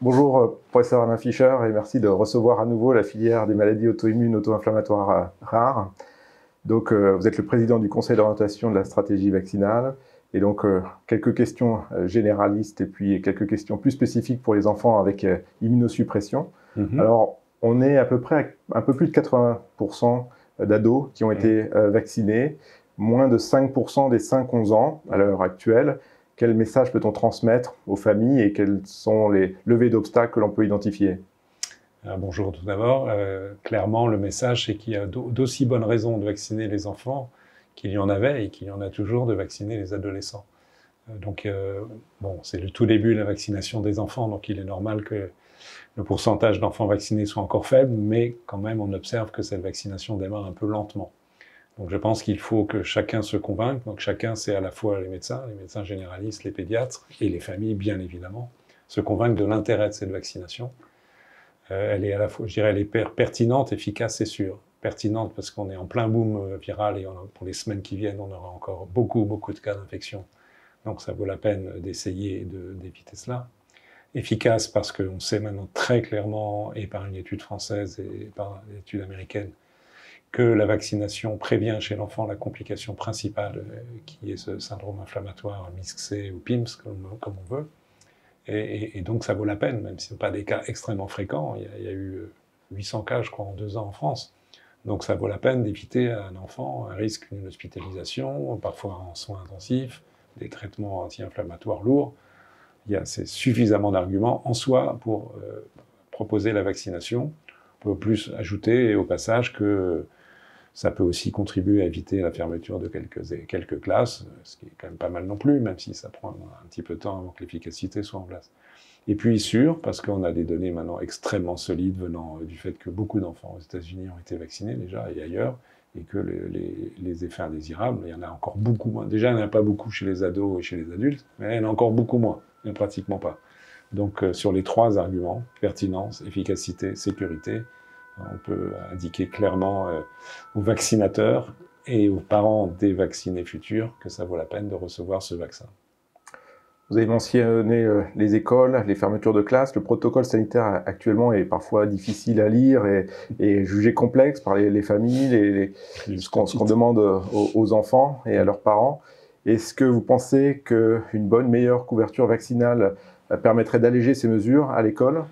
Bonjour, professeur Alain Fischer, et merci de recevoir à nouveau la filière des maladies auto-immunes auto-inflammatoires rares. Donc, vous êtes le président du conseil d'orientation de la stratégie vaccinale. Et donc, quelques questions généralistes et puis quelques questions plus spécifiques pour les enfants avec immunosuppression. Alors, on est à peu près à un peu plus de 80% d'ados qui ont été vaccinés, moins de 5% des 5-11 ans à l'heure actuelle. Quel message peut-on transmettre aux familles et quelles sont les levées d'obstacles que l'on peut identifier? Bonjour tout d'abord. Clairement, le message, c'est qu'il y a d'aussi bonnes raisons de vacciner les enfants qu'il y en avait et qu'il y en a toujours de vacciner les adolescents. Bon, c'est le tout début de la vaccination des enfants, donc il est normal que le pourcentage d'enfants vaccinés soit encore faible, mais quand même, on observe que cette vaccination démarre un peu lentement. Donc je pense qu'il faut que chacun se convainque. Donc chacun, c'est à la fois les médecins généralistes, les pédiatres et les familles, bien évidemment, se convaincre de l'intérêt de cette vaccination. Elle est à la fois, je dirais, elle est pertinente, efficace, c'est sûr. Pertinente parce qu'on est en plein boom viral et pour les semaines qui viennent, on aura encore beaucoup de cas d'infection. Donc ça vaut la peine d'essayer d'éviter cela. Efficace parce qu'on sait maintenant très clairement, et par une étude française et par une étude américaine, que la vaccination prévient chez l'enfant la complication principale qui est ce syndrome inflammatoire MIS-C ou PIMS, comme on veut. Et donc ça vaut la peine, même si ce ne sont pas des cas extrêmement fréquents. Il y a eu 800 cas, je crois, en 2 ans en France. Donc ça vaut la peine d'éviter à un enfant un risque d'une hospitalisation, parfois en soins intensifs, des traitements anti-inflammatoires lourds. C'est suffisamment d'arguments en soi pour proposer la vaccination. On peut plus ajouter au passage que ça peut aussi contribuer à éviter la fermeture de quelques classes, ce qui est quand même pas mal non plus, même si ça prend un petit peu de temps avant que l'efficacité soit en place. Et puis sûr, parce qu'on a des données maintenant extrêmement solides venant du fait que beaucoup d'enfants aux États-Unis ont été vaccinés déjà et ailleurs, et que les effets indésirables, il y en a encore beaucoup moins. Déjà, il n'y en a pas beaucoup chez les ados et chez les adultes, mais il y en a encore beaucoup moins, mais pratiquement pas. Donc sur les 3 arguments, pertinence, efficacité, sécurité, on peut indiquer clairement aux vaccinateurs et aux parents des vaccinés futurs que ça vaut la peine de recevoir ce vaccin. Vous avez mentionné les écoles, les fermetures de classes. Le protocole sanitaire actuellement est parfois difficile à lire et jugé complexe par les familles, ce qu'on demande aux enfants et à leurs parents. Est-ce que vous pensez qu'une meilleure couverture vaccinale permettrait d'alléger ces mesures à l'école?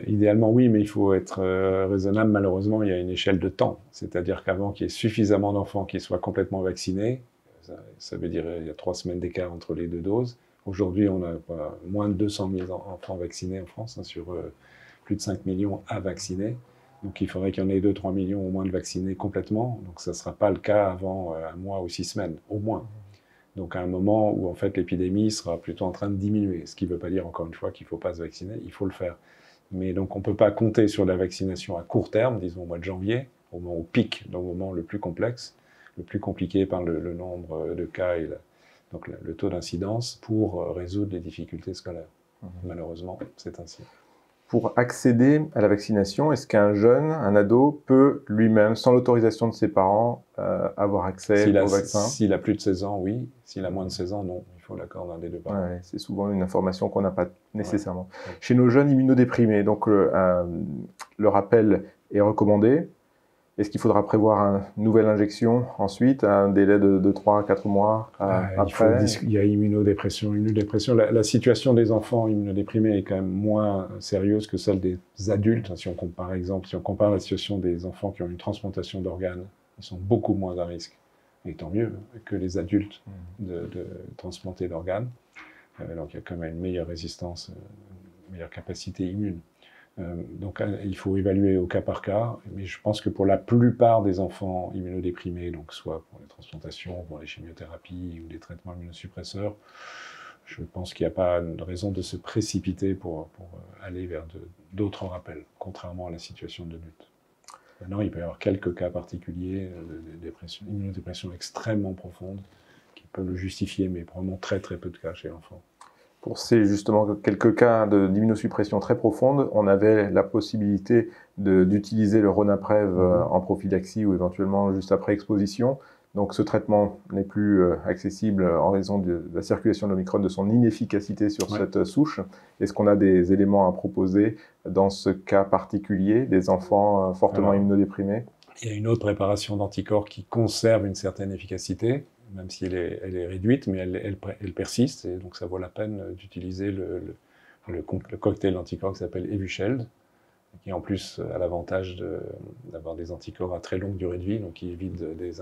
Idéalement, oui, mais il faut être raisonnable. Malheureusement, il y a une échelle de temps. C'est-à-dire qu'avant qu'il y ait suffisamment d'enfants qui soient complètement vaccinés, ça veut dire qu'il y a 3 semaines d'écart entre les 2 doses. Aujourd'hui, on a moins de 200 000 enfants vaccinés en France, sur plus de 5 millions à vacciner. Donc il faudrait qu'il y en ait 2-3 millions au moins de vaccinés complètement. Donc ça ne sera pas le cas avant 1 mois ou 6 semaines, au moins. Donc à un moment où en fait l'épidémie sera plutôt en train de diminuer. Ce qui ne veut pas dire, encore une fois, qu'il ne faut pas se vacciner, il faut le faire. Mais donc on ne peut pas compter sur la vaccination à court terme, disons au mois de janvier, au moment au pic, au moment le plus complexe, le plus compliqué par le nombre de cas et donc le taux d'incidence pour résoudre les difficultés scolaires. Malheureusement, c'est ainsi. Pour accéder à la vaccination, est-ce qu'un jeune, un ado, peut lui-même, sans l'autorisation de ses parents, avoir accès au vaccin? S'il a plus de 16 ans, oui. S'il a moins de 16 ans, non. Il faut l'accord d'un des 2 parents. Ouais, c'est souvent une information qu'on n'a pas nécessairement. Ouais. Chez nos jeunes immunodéprimés, donc le rappel est recommandé. Est-ce qu'il faudra prévoir une nouvelle injection ensuite, un délai de 3 à 4 mois après? Il y a immunodépression. La situation des enfants immunodéprimés est quand même moins sérieuse que celle des adultes. Si on compare, par exemple, la situation des enfants qui ont une transplantation d'organes, ils sont beaucoup moins à risque, et tant mieux, que les adultes de transplanter d'organes. Donc il y a quand même une meilleure résistance, une meilleure capacité immune. Donc il faut évaluer au cas par cas, mais je pense que pour la plupart des enfants immunodéprimés, donc soit pour les transplantations, pour les chimiothérapies ou les traitements immunosuppresseurs, je pense qu'il n'y a pas de raison de se précipiter pour aller vers d'autres rappels, contrairement à la situation de l'adulte. Maintenant, il peut y avoir quelques cas particuliers d'immunodépression extrêmement profonde qui peuvent le justifier, mais probablement très peu de cas chez l'enfant. Pour ces justement quelques cas d'immunosuppression très profonde, on avait la possibilité d'utiliser le Ronapreve en prophylaxie ou éventuellement juste après exposition. Donc ce traitement n'est plus accessible en raison de la circulation de l'Omicron, de son inefficacité sur cette souche. Est-ce qu'on a des éléments à proposer dans ce cas particulier, des enfants fortement immunodéprimés? Il y a une autre préparation d'anticorps qui conserve une certaine efficacité, même si elle est réduite, mais elle persiste, et donc ça vaut la peine d'utiliser le cocktail d'anticorps qui s'appelle Evusheld, qui en plus a l'avantage d'avoir des anticorps à très longue durée de vie, donc qui évite des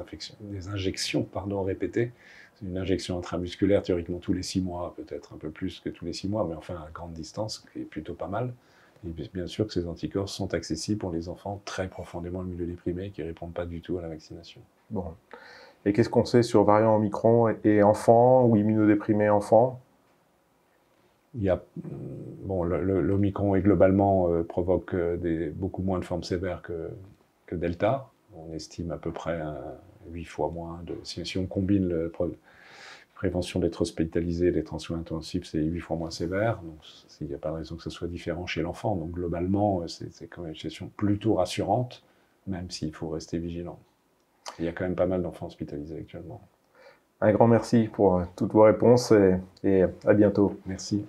injections répétées. C'est une injection intramusculaire théoriquement tous les 6 mois, peut-être un peu plus que tous les 6 mois, mais enfin à grande distance, qui est plutôt pas mal. Et bien sûr que ces anticorps sont accessibles pour les enfants très profondément immunodéprimés qui ne répondent pas du tout à la vaccination. Bon. Et qu'est-ce qu'on sait sur variant Omicron et enfants ou immunodéprimés enfants? Il y a, bon, l'Omicron globalement provoque beaucoup moins de formes sévères que Delta. On estime à peu près 8 fois moins. Si on combine la prévention d'être hospitalisé et d'être en soins intensifs, c'est 8 fois moins sévère. Donc il n'y a pas de raison que ce soit différent chez l'enfant. Donc globalement, c'est quand même une situation plutôt rassurante, même s'il faut rester vigilant. Il y a quand même pas mal d'enfants hospitalisés actuellement. Un grand merci pour toutes vos réponses et à bientôt. Merci.